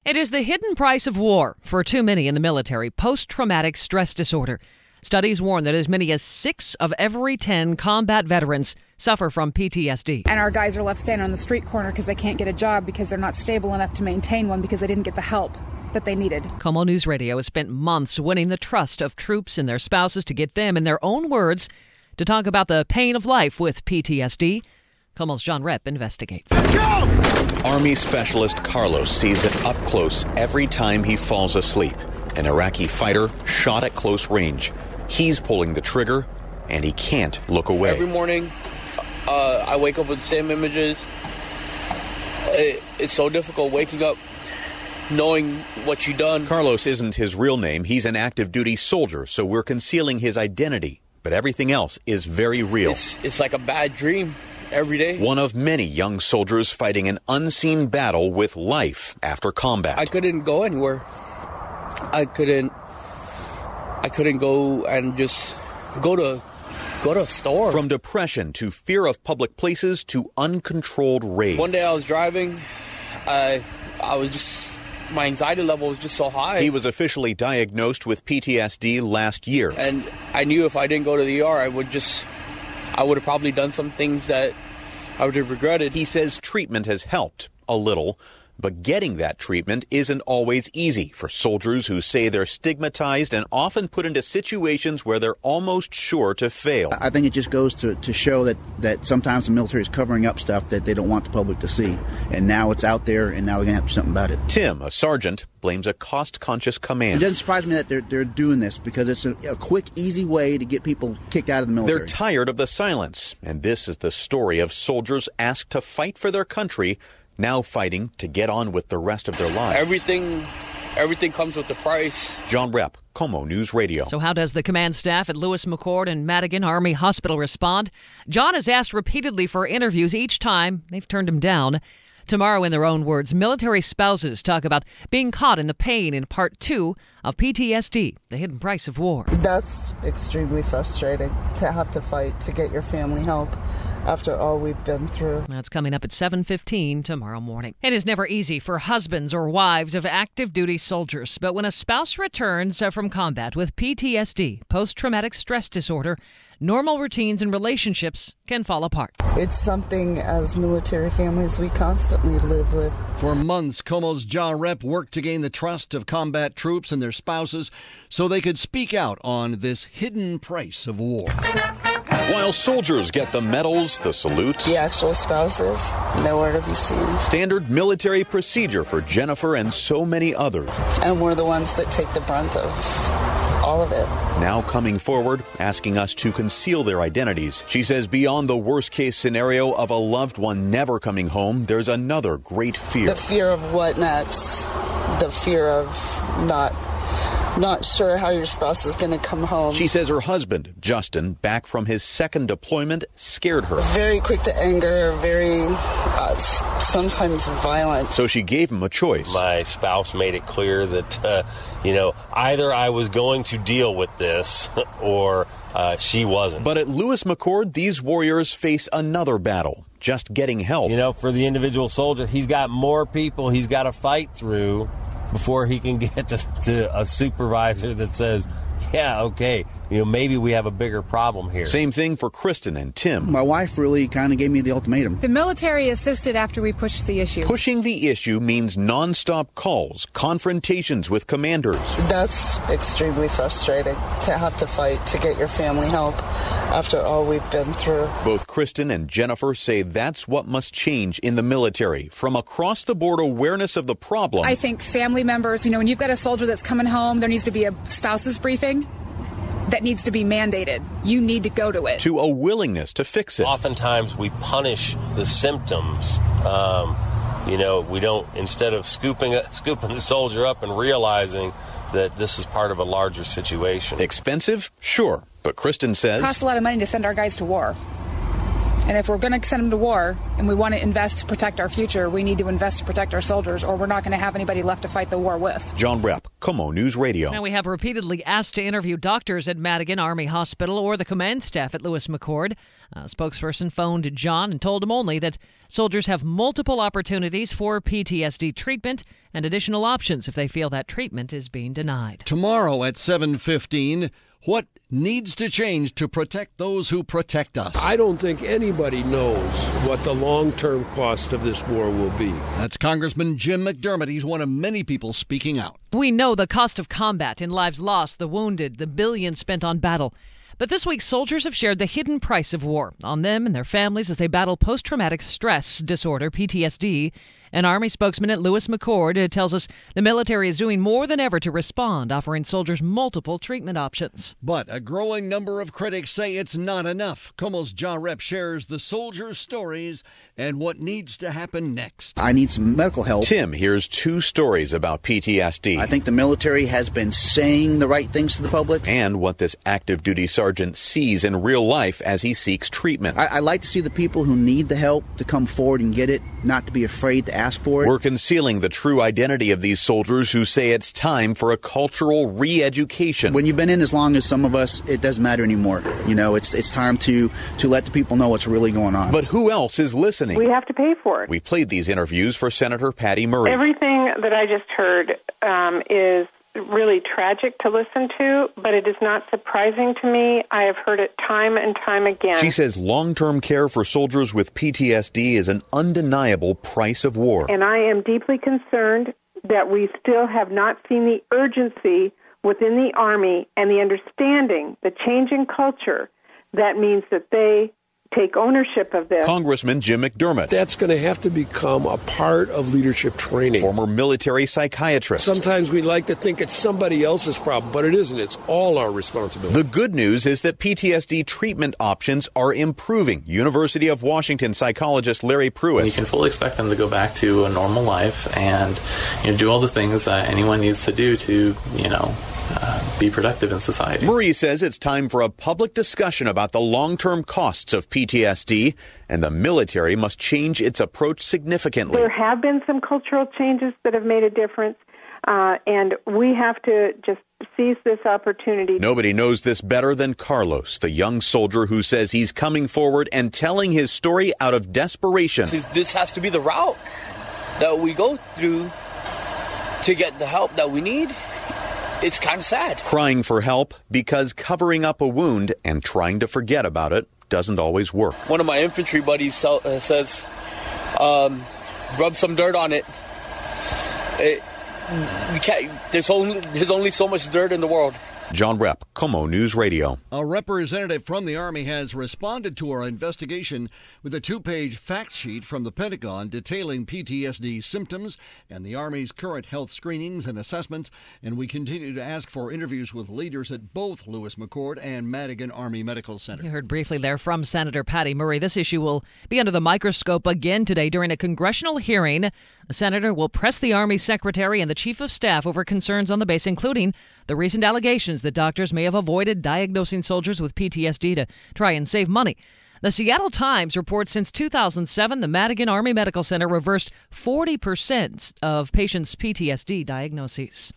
It is the hidden price of war for too many in the military, post-traumatic stress disorder. Studies warn that as many as 6 of every 10 combat veterans suffer from PTSD. And our guys are left standing on the street corner because they can't get a job because they're not stable enough to maintain one because they didn't get the help that they needed. KOMO Newsradio has spent months winning the trust of troops and their spouses to get them, in their own words, to talk about the pain of life with PTSD. KOMO's John Rep investigates. Army specialist Carlos sees it up close every time he falls asleep. An Iraqi fighter shot at close range. He's pulling the trigger, and he can't look away. Every morning, I wake up with the same images. It's so difficult waking up knowing what you've done. Carlos isn't his real name. He's an active duty soldier, so we're concealing his identity. But everything else is very real. It's like a bad dream every day. One of many young soldiers fighting an unseen battle with life after combat. I couldn't go anywhere. I couldn't go and just go to a store. From depression to fear of public places to uncontrolled rage. One day I was driving. My anxiety level was just so high. He was officially diagnosed with PTSD last year. And I knew if I didn't go to the ER, I would have probably done some things that I would have regretted. He says treatment has helped a little, but getting that treatment isn't always easy for soldiers who say they're stigmatized and often put into situations where they're almost sure to fail. I think it just goes to show that sometimes the military is covering up stuff that they don't want the public to see. And now it's out there, and now they're going to have to do something about it. Tim, a sergeant, blames a cost-conscious command. It doesn't surprise me that they're doing this because it's a quick, easy way to get people kicked out of the military. They're tired of the silence, and this is the story of soldiers asked to fight for their country, now fighting to get on with the rest of their lives. Everything comes with a price. John Rep, KOMO News Radio. So how does the command staff at Lewis McChord and Madigan Army Hospital respond? John has asked repeatedly for interviews. Each time they've turned him down. Tomorrow, in their own words, military spouses talk about being caught in the pain in part 2 of PTSD, the hidden price of war. That's extremely frustrating to have to fight to get your family help after all we've been through. That's coming up at 7:15 tomorrow morning. It is never easy for husbands or wives of active duty soldiers, but when a spouse returns from combat with PTSD, post-traumatic stress disorder, normal routines and relationships can fall apart. It's something as military families we constantly live with. For months, KOMO's John Rep worked to gain the trust of combat troops and their spouses so they could speak out on this hidden price of war. While soldiers get the medals, the salutes, the actual spouses, nowhere to be seen. Standard military procedure for Jennifer and so many others. And we're the ones that take the brunt of all of it. Now coming forward, asking us to conceal their identities. She says beyond the worst-case scenario of a loved one never coming home, there's another great fear. The fear of what next? The fear of not sure how your spouse is going to come home. She says her husband, Justin, back from his second deployment, scared her. Very quick to anger, very sometimes violent. So she gave him a choice. My spouse made it clear that, either I was going to deal with this or she wasn't. But at Lewis McChord, these warriors face another battle, just getting help. For the individual soldier, he's got more people he's got to fight through before he can get to a supervisor that says, yeah, okay, maybe we have a bigger problem here. Same thing for Kristen and Tim. My wife really kind of gave me the ultimatum. The military assisted after we pushed the issue. Pushing the issue means nonstop calls, confrontations with commanders. That's extremely frustrating to have to fight to get your family help after all we've been through. Both Kristen and Jennifer say that's what must change in the military. From across-the-board awareness of the problem. I think family members, when you've got a soldier that's coming home, there needs to be a spouse's briefing. That needs to be mandated. You need to go to it. To a willingness to fix it. Oftentimes we punish the symptoms. We don't, instead of scooping the soldier up and realizing that this is part of a larger situation. Expensive? Sure. But Kristen says... It costs a lot of money to send our guys to war. And if we're going to send them to war and we want to invest to protect our future, we need to invest to protect our soldiers, or we're not going to have anybody left to fight the war with. John Repp, KOMO News Radio. Now, we have repeatedly asked to interview doctors at Madigan Army Hospital or the command staff at Lewis McChord. A spokesperson phoned John and told him only that soldiers have multiple opportunities for PTSD treatment and additional options if they feel that treatment is being denied. Tomorrow at 7:15, what needs to change to protect those who protect us? I don't think anybody knows what the long-term cost of this war will be. That's Congressman Jim McDermott. He's one of many people speaking out. We know the cost of combat in lives lost, the wounded, the billions spent on battle. But this week, soldiers have shared the hidden price of war on them and their families as they battle post-traumatic stress disorder, PTSD. An Army spokesman at Lewis McChord tells us the military is doing more than ever to respond, offering soldiers multiple treatment options. But a growing number of critics say it's not enough. KOMO's John Repp shares the soldiers' stories and what needs to happen next. I need some medical help. Tim hears two stories about PTSD. I think the military has been saying the right things to the public. And what this active duty sergeant sees in real life as he seeks treatment. I like to see the people who need the help to come forward and get it, not to be afraid to ask for it. We're concealing the true identity of these soldiers who say it's time for a cultural re-education. When you've been in as long as some of us, it doesn't matter anymore. You know, it's time to let the people know what's really going on. But who else is listening? We have to pay for it. We played these interviews for Senator Patty Murray. Everything that I just heard is really tragic to listen to, but it is not surprising to me. I have heard it time and time again. She says long-term care for soldiers with PTSD is an undeniable price of war. And I am deeply concerned that we still have not seen the urgency within the Army and the understanding, the change in culture that means that they take ownership of this. Congressman Jim McDermott. That's going to have to become a part of leadership training. Former military psychiatrist. Sometimes we like to think it's somebody else's problem, but it isn't. It's all our responsibility. The good news is that PTSD treatment options are improving. University of Washington psychologist Larry Pruitt. You can fully expect them to go back to a normal life and do all the things that anyone needs to do to, be productive in society. Murray says it's time for a public discussion about the long-term costs of PTSD, and the military must change its approach significantly. There have been some cultural changes that have made a difference, and we have to just seize this opportunity. Nobody knows this better than Carlos, the young soldier who says he's coming forward and telling his story out of desperation. This has to be the route that we go through to get the help that we need. It's kind of sad. Crying for help because covering up a wound and trying to forget about it doesn't always work. One of my infantry buddies says, rub some dirt on it. There's only so much dirt in the world. John Repp, KOMO News Radio. A representative from the Army has responded to our investigation with a 2-page fact sheet from the Pentagon detailing PTSD symptoms and the Army's current health screenings and assessments, and we continue to ask for interviews with leaders at both Lewis McChord and Madigan Army Medical Center. You heard briefly there from Senator Patty Murray. This issue will be under the microscope again today during a congressional hearing. The senator will press the Army Secretary and the Chief of Staff over concerns on the base, including the recent allegations that doctors may have avoided diagnosing soldiers with PTSD to try and save money. The Seattle Times reports since 2007, the Madigan Army Medical Center reversed 40% of patients' PTSD diagnoses.